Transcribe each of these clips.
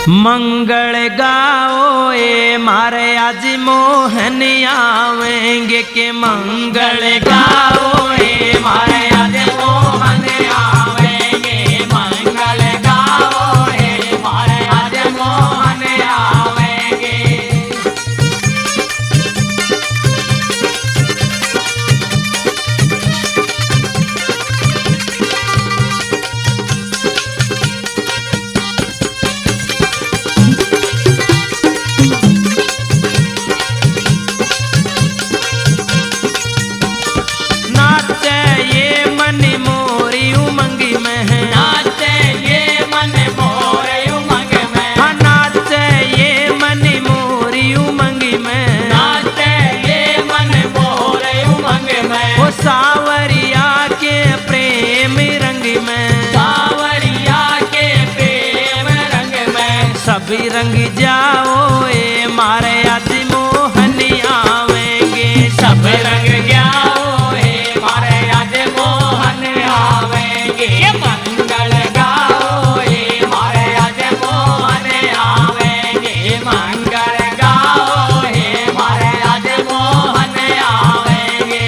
मंगल गाओ ए मारे आज मोहन आवेंगे के मंगल गाओ ए मारे आज मोहन आवेंगे मंगल गाओ ए मारे आज मोहन आवेंगे। सावरिया के प्रेम रंग में सावरिया के प्रेम रंग में सभी रंग जाओ ए मारे आज मोहन आवेंगे सब रंग जाओ ए मारे आज मोहन आवेंगे मंगल गाओ ए मारे आज मोहन आवेंगे मंगल गाओ ए मारे आज मोहन आवेंगे।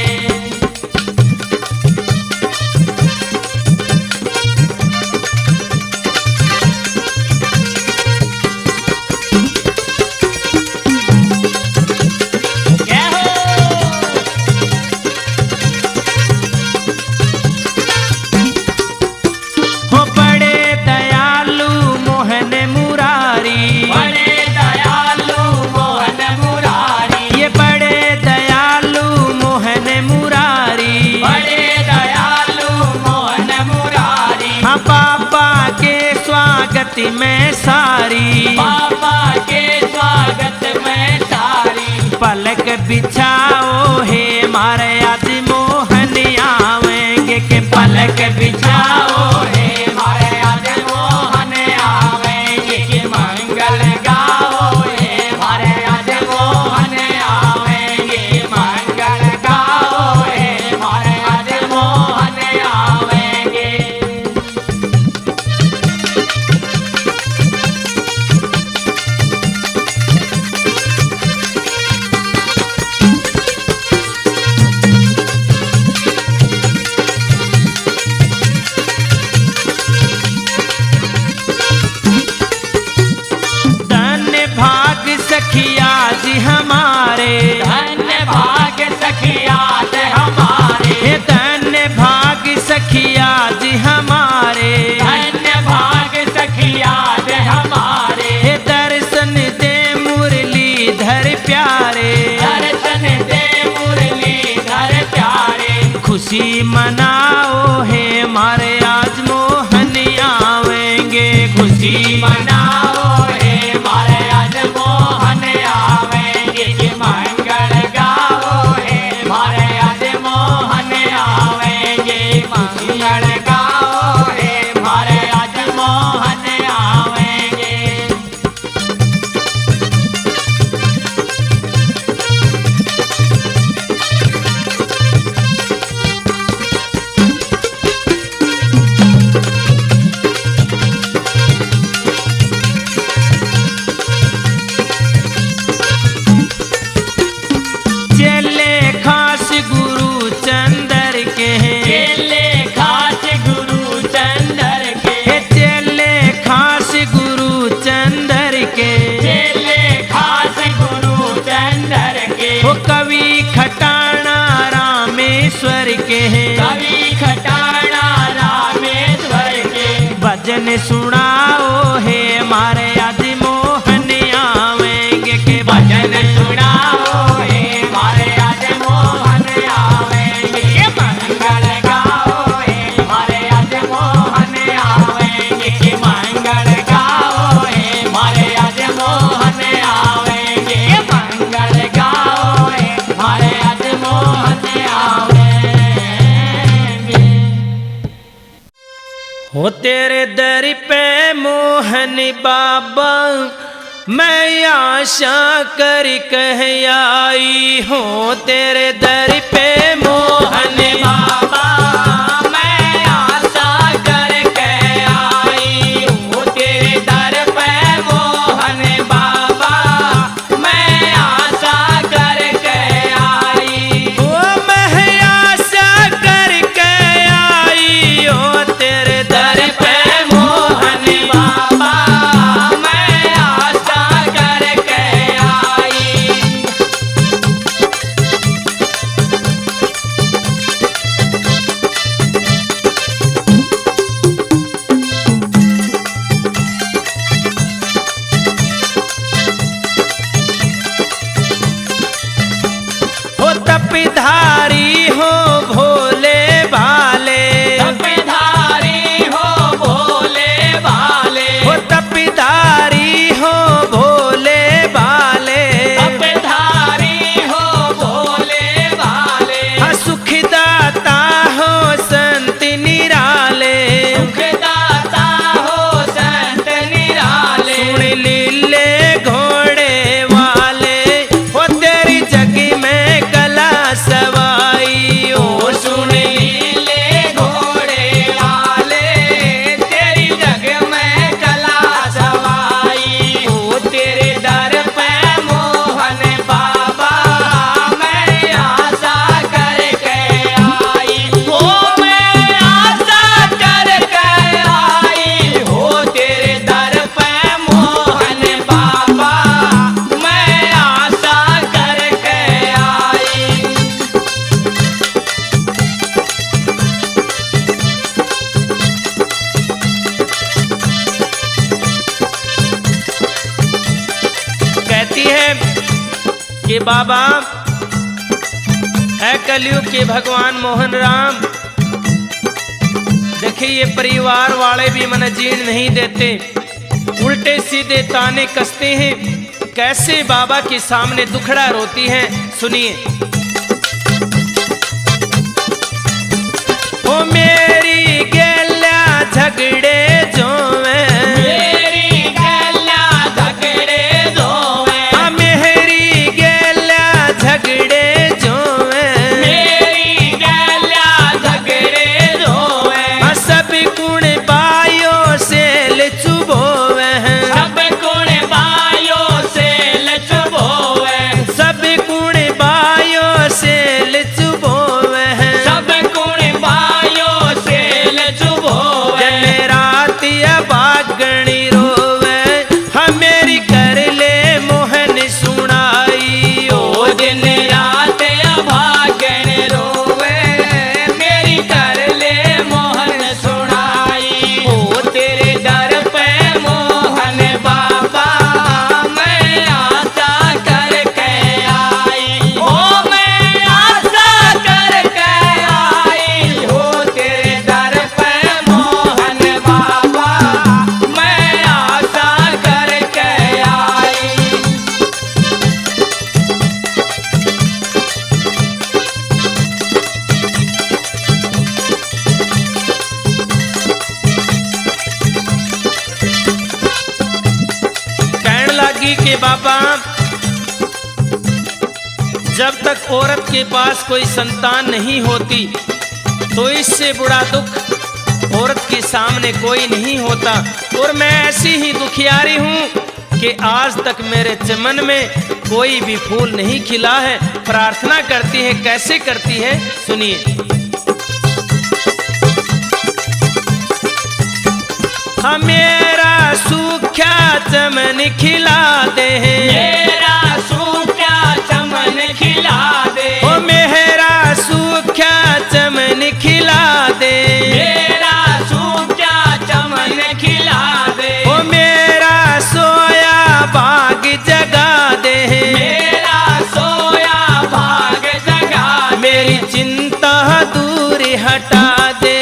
में सारी पापा के स्वागत में सारी पलक बिछाओ हे मारे आज मोहन आवेंगे के पलक बिछाओ हे मारे आज मोहन आवेंगे के मंगल गाओ हे मारे आज मोहन आवेंगे मंगल गाओ हे मारे आज मोहन आवेंगे। सखिया जी हमारे धन्य भाग सखिया जी हमारे धन्य भाग सखिया जी हमारे धन्य भाग सखिया जी हमारे दर्शन दे मुरलीधर प्यारे दर्शन दे मुरलीधर प्यारे खुशी मनाओ हे मारे आज मोहन आवेंगे खुशी मनाओ हे मारे आज मोहन आवेंगे कि मंगल गाओ हे मारे आज मोहन आवेंगे मंगल गाओ हे मारे आज मोहन आवेंगे। कवि खटाना रामेश्वर के कवि खटाना रामेश्वर के भजन सुनाओ हे मारे आज मोहन आवेंगे के भजन सुनाओ हे मारे आज मोहन आवेंगे मंगल गाओ हे मारे आज मोहन आवेंगे के मंगल गाओ हे मारे आज मोहन आवेंगे मंगल गाओ मारे आज मोहन आवेंगे। हो तेरे दर पे मोहन बाबा मैं आशा कर कह आई हूँ तेरे दर पे मोहन बाबा मैं आशा कर कह आई हूँ तेरे दर पे मोहन कि बाबा है कलयुग के भगवान मोहन राम, देखिए ये परिवार वाले भी मन जीण नहीं देते, उल्टे सीधे ताने कसते हैं, कैसे बाबा के सामने दुखड़ा रोती हैं। सुनिए। ओ मेरी गेल्या झगड़े जो मेरी गेल्या झगड़े जो मेरी गेल्या झगड़े जो मेरी गेल्या झगड़े जो सब गुण बायो से लचुबोवे, सब गुण बायो से लचुबोवे, सब गुण बायो से लचुबोवे, सब गुण बायो से लचुबोवे। दिन रात बागणी रोवे, हमेरी कर ले मोहन सुनाई। ओ दिन रात भागण रोवे, मेरी कर ले मोहन सुनाई। ओ तेरे दर पे मोहन बाबा मैं आशा करके आई। ओ मैं आशा करके आई। ओ तेरे दर पे मोहन बाबा मैं आशा करके आई। कहने लगी कि बाबा जब तक औरत के पास कोई संतान नहीं होती तो इससे बुरा दुख औरत के सामने कोई नहीं होता, और मैं ऐसी ही दुखियारी हूँ कि आज तक मेरे चमन में कोई भी फूल नहीं खिला है। प्रार्थना करती है, कैसे करती है सुनिए। मेरा सूखा चमन खिला दे, मेरा सूखा चमन खिला दे, ओ मेरा सूखा चमन खिला दे, मेरा सूखा चमन खिला दे, ओ मेरा सोया बाग जगा दे, मेरा सोया बाग जगा, मेरी चिंता दूर हटा दे,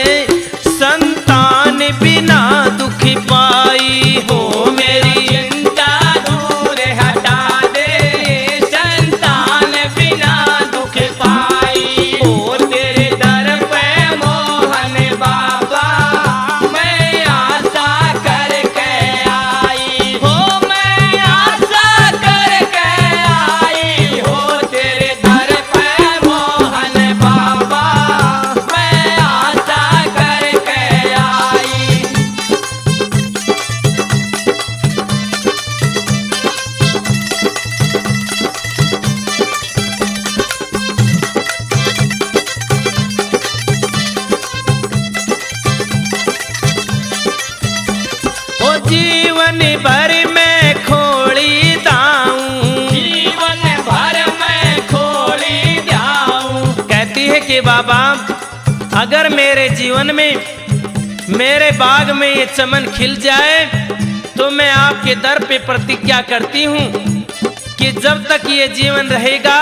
संतान बिना दुख पाई। हो मेरी चिंता दूर हटा दे, संतान बिना दुख पाई। ओ तेरे दर पे मोहन बाबा मैं आशा करके आई। हो मैं आशा करके आई। हो तेरे दर पे मोहन बाबा मैं आशा करके आई। ओ जीवन भर मैं खोली दाऊं, जीवन भर मैं खोली दाऊं। कहती है कि बाबा अगर मेरे जीवन में मेरे बाग में ये चमन खिल जाए तो मैं आपके दर पे प्रतिज्ञा करती हूँ कि जब तक ये जीवन रहेगा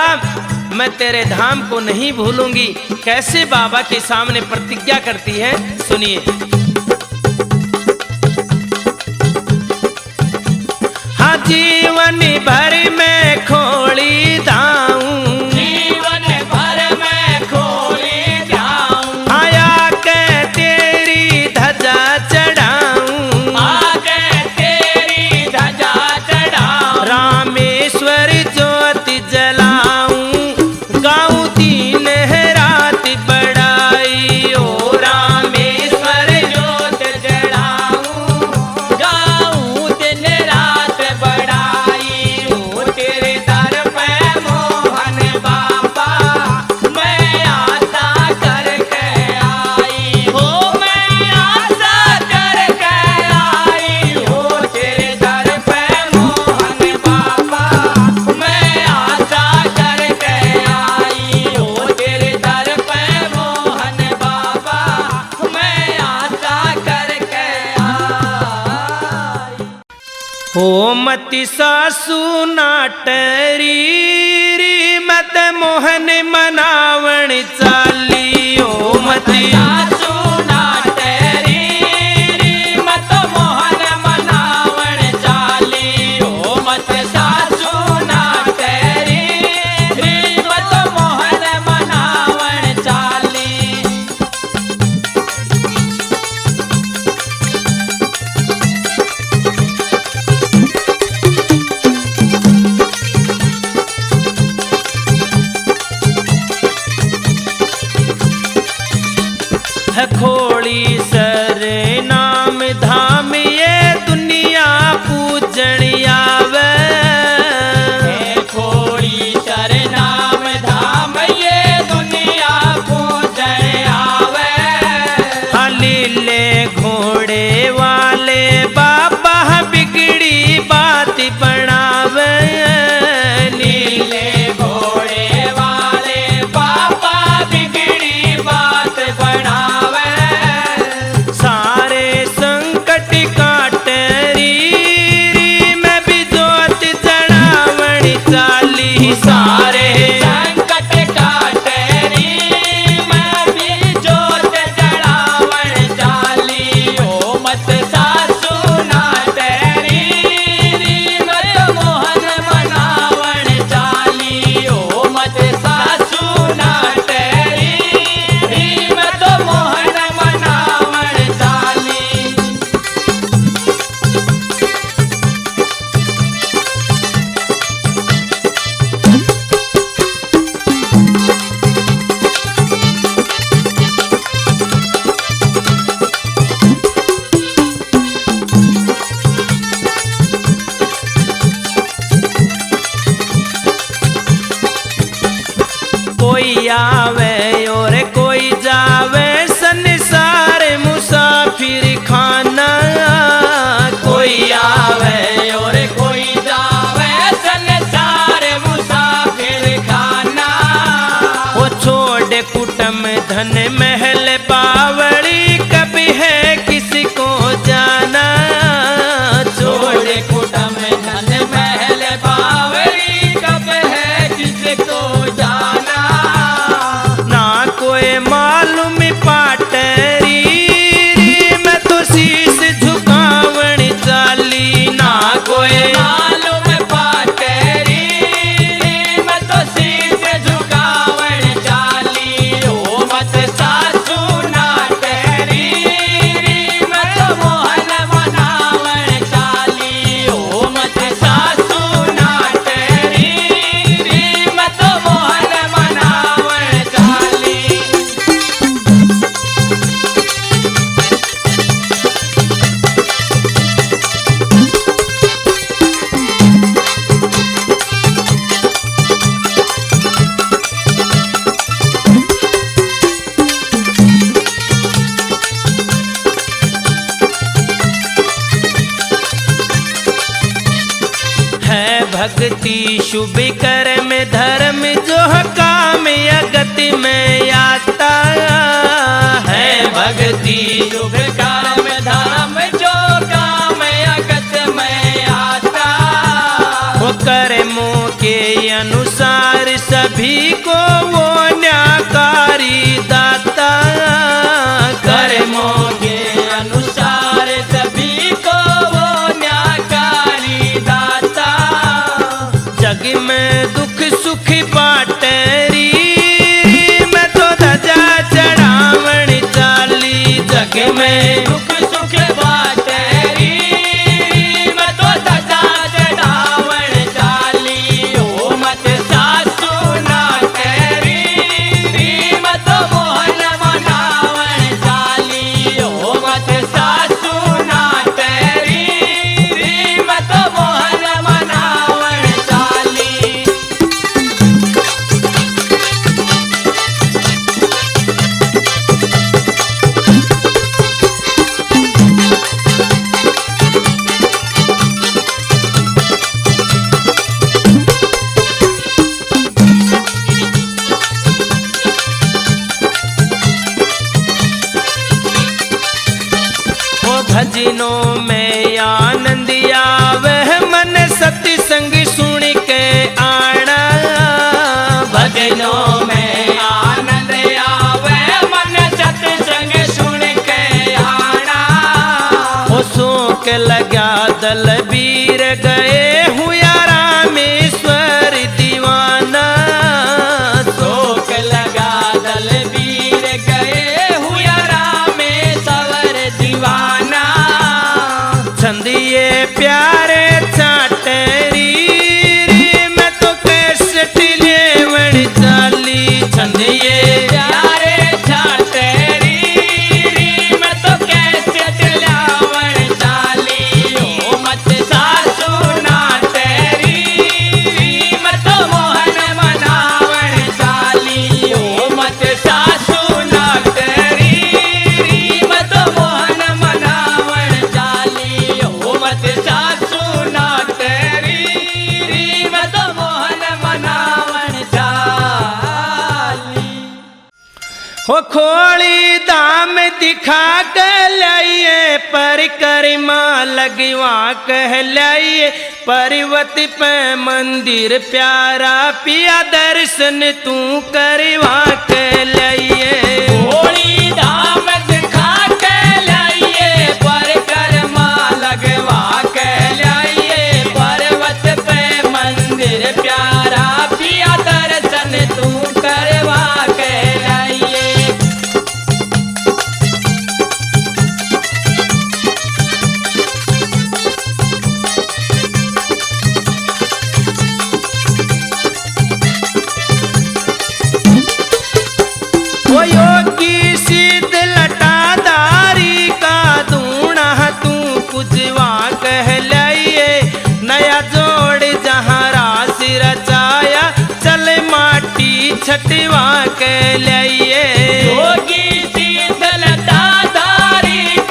मैं तेरे धाम को नहीं भूलूंगी। कैसे बाबा के सामने प्रतिज्ञा करती है सुनिए। हाँ जीवन भर मैं खोली दाऊं, जीवन भर मैं खोली दाऊं। आया के तेरी धजा चढ़ाऊं, आके तेरी धजा चढ़ाऊं। रामेश्वर ज्योति जलाऊं, गाऊं दिन रात बड़ाई। ओ रामेश्वर ज्योति जलाऊं, गाऊं दिन रात बड़ाई। ओ तेरे दर पे मोहन बाबा मैं आशा करके आई। हो मैं आशा करके आई। हो तेरे दर पे मोहन बाबा मैं आशा करके आई। हो तेरे दर पे मोहन बाबा मैं आशा करके आई। ओ मति सासू नाटरी मत मोहन मनावण चाली ओ मती सासू नाटेरी रीमत मोहन मनावण चाली ओ मत सासू नाटेरी रीमत मोहन मनावण चाली। खोड़ी सर नाम धाम ये दुनिया पूजन आवे। खोड़ी सर नाम धाम ये दुनिया पूजन आवे। लीले घोड़े वाले बाबा बिगड़ी बात बनावे। नीले घोड़े वाले बाबा बिगड़ी बात बनावे। सारे संकट काटे री मैं भी जोत चढ़ावण चाली। सारे संकट काटे री मैं भी जोत चढ़ावण चाली ओ मत सासू नाटेरी रीमत मोहन मनावण चाली ओ मत सासू नाटेरी रीमत मोहन मनावण चाली। कोई आवे और कोई जावे संसार मुसाफिर खाना। कोई आवे और कोई जावे संसार मुसाफिर खाना। वो छोड़ कुटुम धन महल बावड़ी कभी है किसी को जाना। छोड़ कुटुम धन महल बावड़ी कब है किसको जाना। ना कोई मालूम पाटरी मैं तो शीश झुकावण चाली। ना कोई मालूम पाटेरी मैं तो शीश झुकावण चाली ओ मत सासू नाटेरी रीमत मोहन मनावण चाली ओ मत सासू नाटेरी रीमत मोहन मनावण चाली। है भक्ति शुभ कर्म धर्म जो काम अगति में आता है। भक्ति शुभ काम धर्म जो काम अगत में आता। वो कर्मों के अनुसार सभी को वो न्याकारी दाता। कर्मों के अनुसार सभी को वो न्याकारी दाता। जग में दुख सुख बाटरी मैं तो ध्वजा चढ़ावण चाली। जग में दुख सुख बाटेरी मैं तो ध्वजा चढ़ावण चाली ओ मत सासू नाटेरी रीमत मोहन मनावण चाली ओ मत दलबीर गए हुआ रामेश्वर दीवाना। शोक लगा दलबीर गए हुआ रामेश्वर दीवाना। छंदिए प्यारे चाटरी मैं तो कैसे लेवण चाली। छंदिए प्यारे छाटेरी मैं तो कैसे दिलावण चाली। ओ मत सासू ना तेरी मैं तो मोहन मनावण चाली। ओ मत सासू ना तेरी मैं तो मोहन मनावण चाली। ओ मत सासू ना तेरी मैं तो मोहन मनावण चाली। हो खोली दाम दिखा कहलाइए परिक्रमा लगवा कहलाइए। पर्वत पे मंदिर प्यारा पिया दर्शन तू करवा कहलाइए। होली धाम दिखा के लाइए परिक्रमा लगवा के लाइए। पर्वत पे मंदिर प्यारा पिया दर्शन तू करवा के लाइए। ओ योगी सिद्ध लटादारी का दूना तू कुजवा कहलाइए। नया जोड़ जहाँ रास रचाया चल माटी छटवा कहलाइए। योगी शीतलताधारी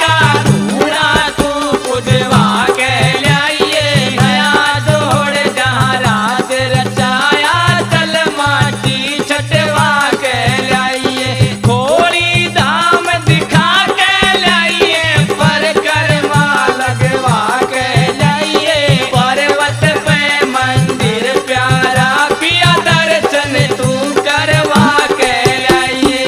का धूड़ा तू पुजवा के लाइए। नया जोड़ जहाँ राज रचाया चल माटी छटवा के लाइए। खोड़ी धाम दिखा के लाइए परिक्रमा लगवा के लाइए। पर्वत पे मंदिर प्यारा पिया दर्शन तू करवा के लाइए।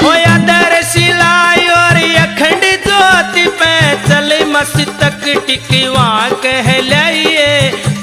ओ अदर सिलाई और अखंड ज्योति पे चल मस्तक टिकवा कहलाइए।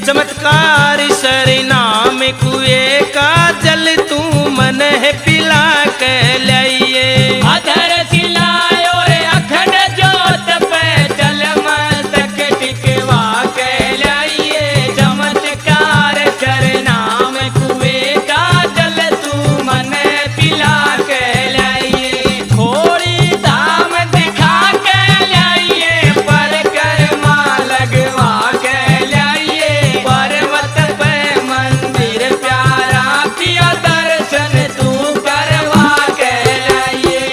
चमत्कार सर नाम कुएं का जल तू मन है पिला कहलाइए। अधर सिलाय और अखंड जोत पे चल मस्तक टिकवा के लाइए। चमत्कार कर नाम कुएं का जल तू मन पिला के लाइए। खोड़ी धाम दिखा के लाइए परिक्रमा लगवा के लाइए। पर्वत पे मंदिर प्यारा पिया दर्शन तू करवा के लाइए।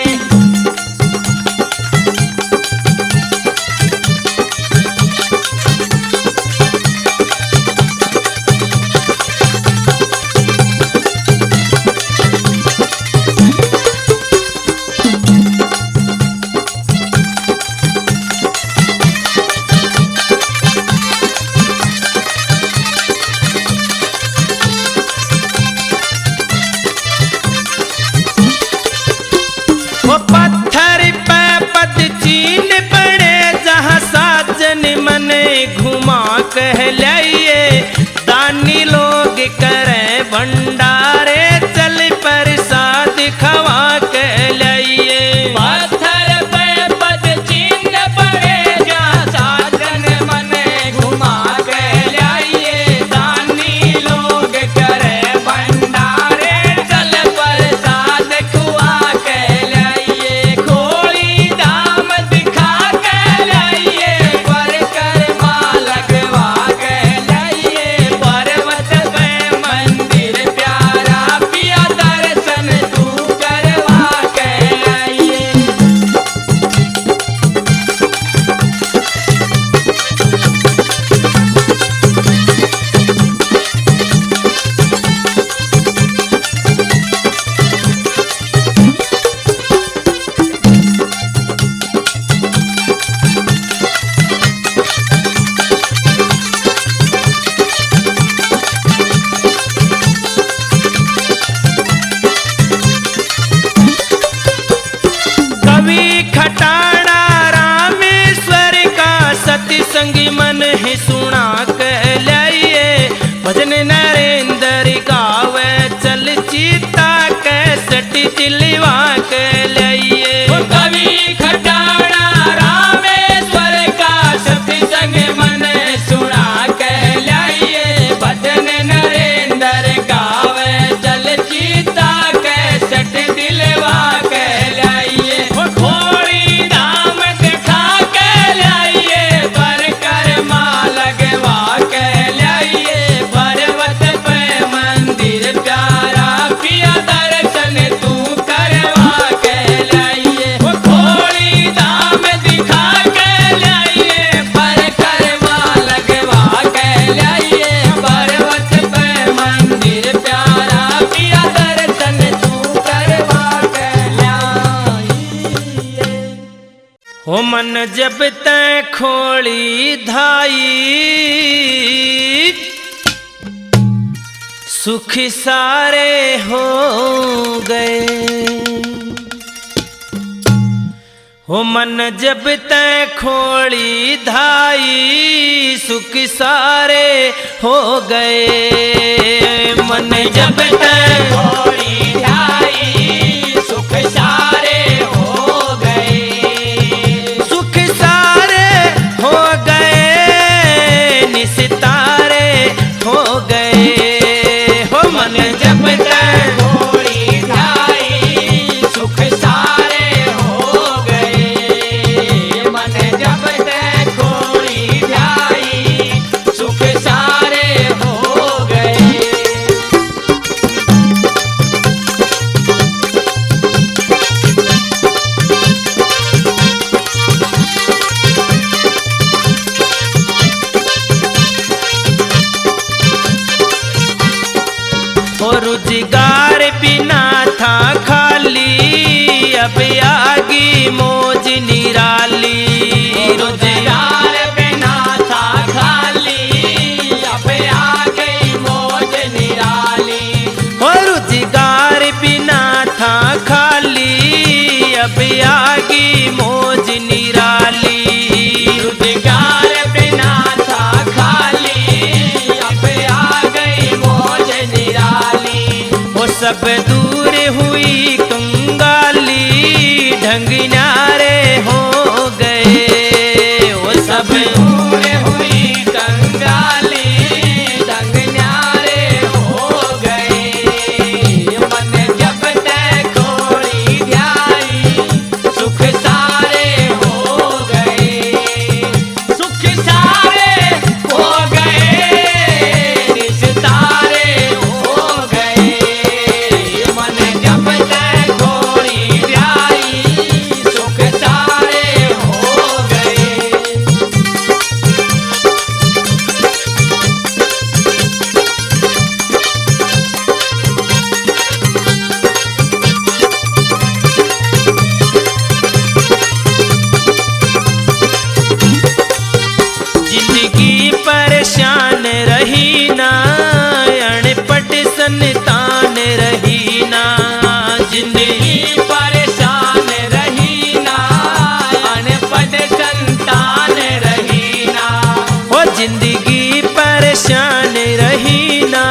वो पत्थर पे पद चीन पड़े जहाँ साजन मन घुमा कहलाइए। दानी लोग करें भंडारे चल प्रसाद खवा कहलाइए। पत्थर पे पद चिन्ह पड़े जहाँ साजन मन घुमा के लाइए। दानी लोग करे भंडारे चल प्रसाद खुआ के लाइए। खोड़ी धाम दिखा के लाइए परिक्रमा लगवा के लाइए। पर्वत पे मंदिर प्यारा दिलवा के लिए। कवि खटाना रामेश्वर का सत्संग मन सुना के लाइए। भजन नरेंद्र गावे चल चीता के सट दिलवा के लाइए। खोड़ी धाम दिखा के लाइए। पर कर्मा लगवा के लाइए। पर्वत पे मंदिर प्यारा पिया दर्शन तू करवा के लाइए। खोड़ी धाम दिखा के लाइए। पर कर्मा लगवा के लाइए। पर्वत पे मंदिर प्यारा पिया दर्शन तू करवा के लाइए। हो मन जब तै खोली धाई, सुख सारे हो गए। हो मन जब तै खोली धाई, सुख सारे हो गए। मन जब तै खोड़ी ढाई सुख सारे हो गए। सुख सारे हो गए, निस्तारे हो गए। हो मन जब तै खोड़ी ढाई सुख सारे हो गए। मन जब तक खोड़ी ढाई सुख सारे हो गए। हो रोजगार बिना था खाली, अब आगी मौज निराली। रोजगार बिना था खाली, अब आ गई मौज निराली। हो रोजगार बिना था खाली, अब आगी मौज निराली। रोजगार बिना था खाली, अब आ गई मौज निराली। वो सब दूर हुई कंगाली, ढंग न्यारे हो गए। वो सब दूर हुई कंगाली, ढंग न्यारे हो गए। मन जब तक खोड़ी ढाई सुख सारे हो गए। सुख सारे हो गए, निस्तारे हो गए। मन जब तक खोड़ी ढाई सुख सारे हो गए। जिंदगी परेशान रही ना, अनपढ़ संतान रही ना। जिंदगी परेशान रही ना, अनपढ़ संतान रही ना। हो जिंदगी परेशान रही ना,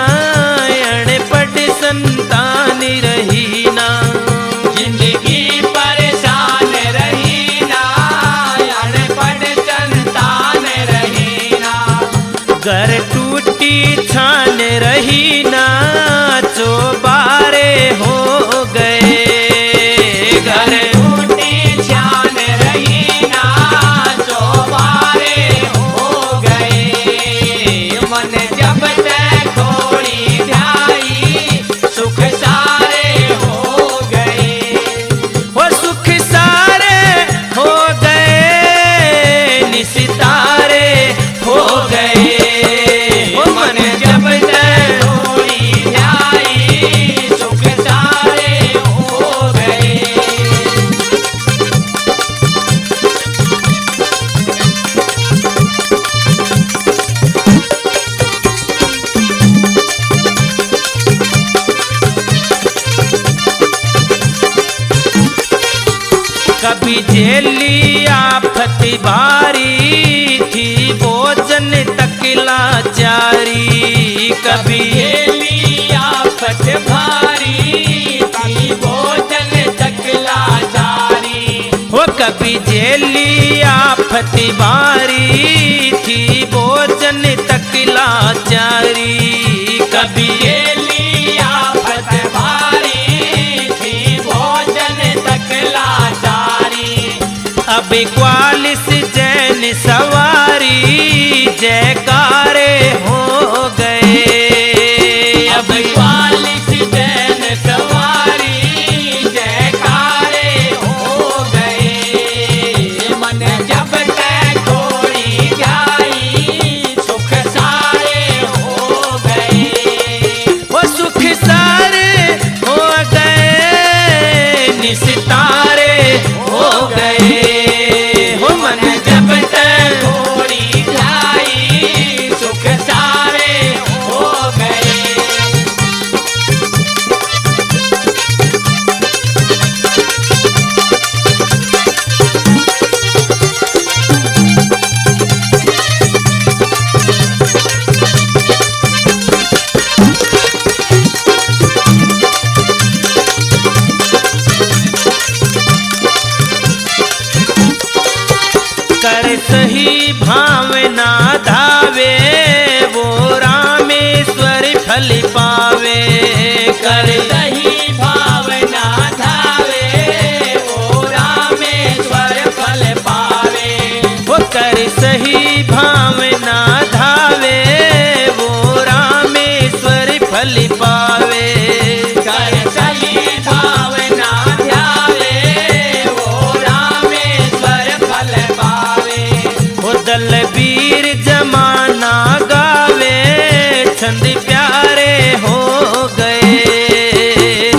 अनपढ़ संतान रही ना। जिंदगी परेशान रही ना, अनपढ़ संतान रही ना। घर टूटी छान रही ना, चौबारे हो गए। घर टूटी छान रही ना, चौबारे हो गए। मन जब तक खोड़ी ढाई सुख सारे हो गए। वो सुख सारे हो गए, निस्तारे हो गए। वो मन जब तक खोड़ी ढाई सुख सारे हो गए। कभी झेली आफत भारी थी, भोजन तक लाचारी। कभी कभी आफत भारी थी, भोजन कभी जेली आफत बारी थी भोजन तक लाचारी। कभी जेली आफत भारी थी भोजन तक लाचारी। अब 41 जैन सवारी जयकारे हो गए। अब 41 जैन सवारी जयकारे हो गए। मन जब तक घोड़ी जाई सुख सारे हो गए। वो सुख सारे हो गए निस्तारे हो गए। हो मन जब तक घोड़ी जाई सुख सारे हो गए। कर सही भावना धावे वो रामेश्वर फल पावे। कर सही भावना धावे वो रामेश्वर फल पावे। वो कर सही भावना धावे वो रामेश्वर फल पावे। कर सही भावना ध्यावे वो रामेश्वर फल पावे। वो दलबीर जमाना गावे छंद प्यारे हो गए।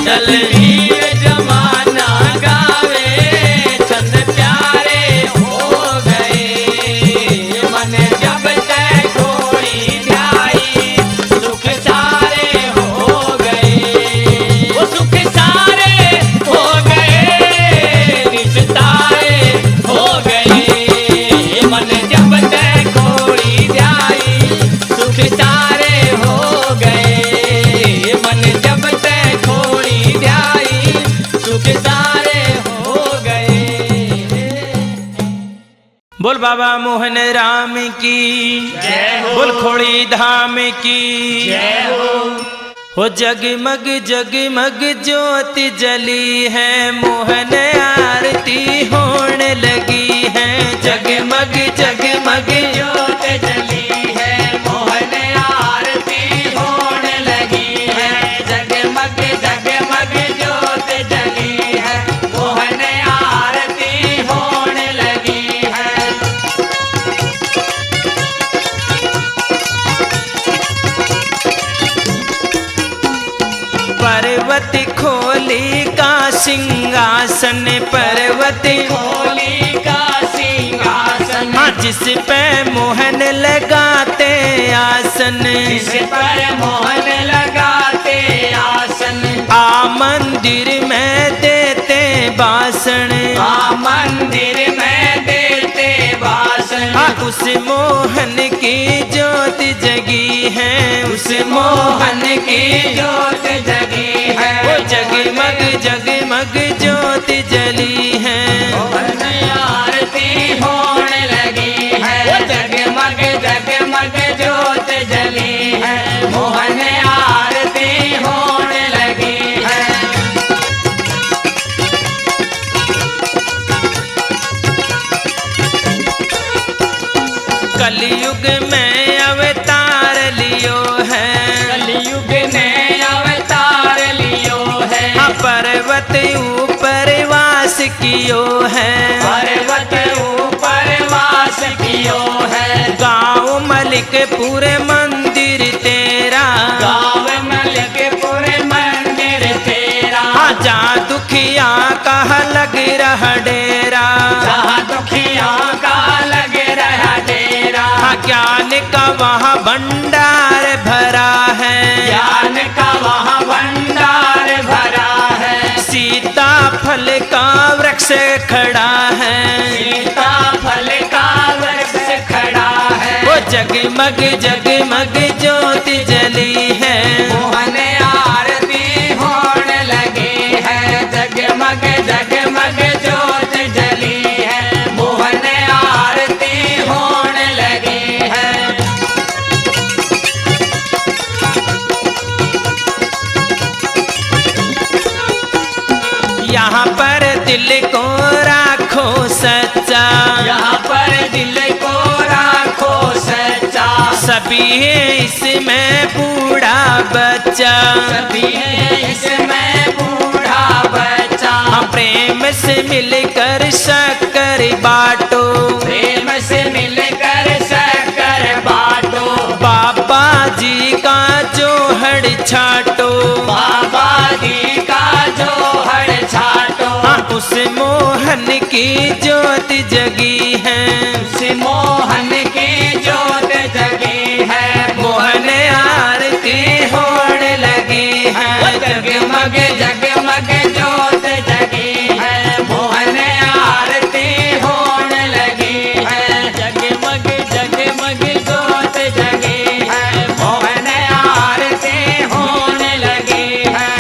दलवीर जमाना गावे छंद प्यारे हो गए। मन जब तक घोड़ी जाई सुख सारे हो गए। वो सुख सारे हो गए निस्तारे हो गए। मन जब तक घोड़ी जाई सुख सारे हो गए। मन जब तक घोड़ी जाई सुख सारे हो गए। बोल बाबा मोहन राम की जय हो। बोल खोड़ी धाम की जय हो। जगमग जगमग ज्योति जली है मोहन आरती होने लगी है। जगमग जगमग ज्योत जली है मोहन आरती होने लगी है। जगमग जगमग ज्योत जली है मोहन आरती होने लगी है। पर्वत खोली का सिंहासन पर्वत खोली का सिंहासन हाँ जिस पे मोहन लगाते आसन। जिस पर मोहन लगाते आसन। आ मंदिर में देते भाषण आ मंदिर में देते भाषण। उस मोहन की ज्योति जगी है। उस मोहन की ज्योत जगी है। वो जगमग जगमग ज्योति जली है। मोहन आरती होने लगी है। जगमग जगमग ज्योत जली है मोहन आरती होने लगी है। कलयुग में अवतार लियो है। कलयुग ने अवतार लियो है। पर्वत ऊपर वास कियो है। पर्वत ऊपर वास कियो है। गाँव मलिकपुर मंदिर तेरा। गाँव मलिकपुर मंदिर तेरा। जा दुखिया का लग रहा डेरा। जहाँ दुखिया का लग रहा डेरा। ज्ञान का वहाँ भंडार भरा है। ज्ञान का वहाँ भंडार भरा है। सीता फल का वृक्ष खड़ा है। सीता फल का वृक्ष खड़ा है। वो जगमग जगमग ज्योति जली है। मोहन आरती होने लगी है। जगमग जगमग ज्योत जली सभी है इसमें बूढ़ा बच्चा, सभी है इसमें बूढ़ा बच्चा। प्रेम से मिलकर शक्कर बाटो, प्रेम से मिलकर शक्कर बाटो। बाबा जी का जो हड़ छाटो, बाबा जी का जो हड़ छाटो। उस मोहन की ज्योत जगी है, उस मोहन की ज्योत जगी है। मोहन आरती होने लगी है, जगमग जगमग ज्योत जगी है। मोहन आरती होने लगी है। जगमग जगमग ज्योत जगी है। मोहन आरती होने लगी है।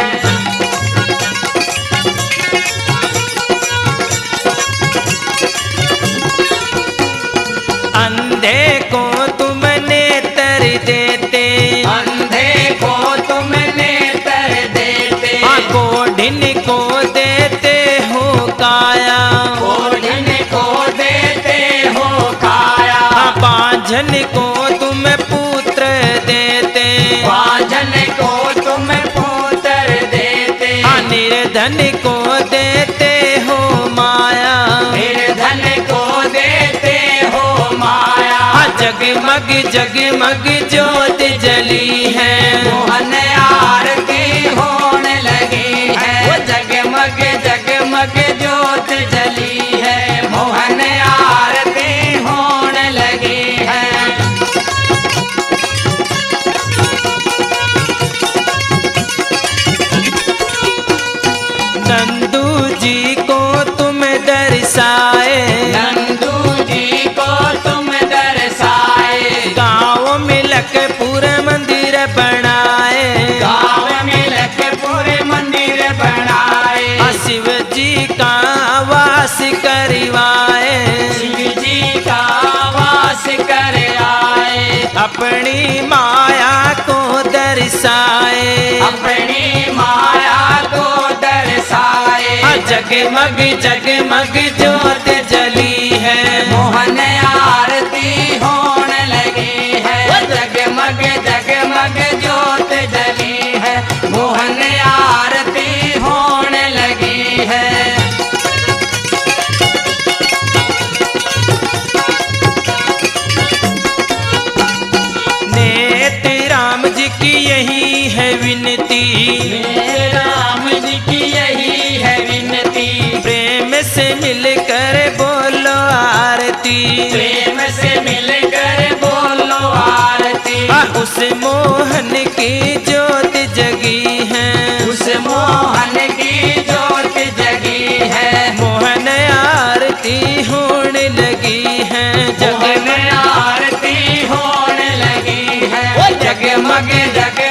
अंधे को तुमने तर देते, अंधे को तुम नेत्र देते। कोढ़िन को देते हो काया, कोढ़िन को देते हो काया। बांझन को तुम पुत्र देते, बाजन को तुम पुत्र देते। निर्धन को देते हो माया, निर्धन को देते हो माया। जगमग जगमग ज्योत जली है, मोहन आरती होने लगी है। वो जगमग जगमग ज्योत जली है। मोहन आरती होने लगी है। नंदू जी को तुम दर्शाए, नंदू जी को तुम दर्शाए। गाँव में लखपुर मंदिर बनाए, गाँव में लखपुर मंदिर बनाए। शिव जी का वास करवाए, शिव जी का वास कर आए। अपनी माया को दर्शाए, अपनी माया को दर्शाए। जगमग जगमग ज्योत जली है, मोहन आरती होने लगी है। वो जगमग जगमग ज्योत जली है। मोहन आरती होने लगी है। नेत्र राम जी की यही है विनती, राम जी की यही है विनती। प्रेम से मिलकर बोलो आरती, प्रेम से मिलकर बोलो आरती। उस मोहन की ज्योत जगी है, उस मोहन की ज्योत जगी है। मोहन आरती होने लगी है, मोहन आरती होने लगी है। वो जगमग जग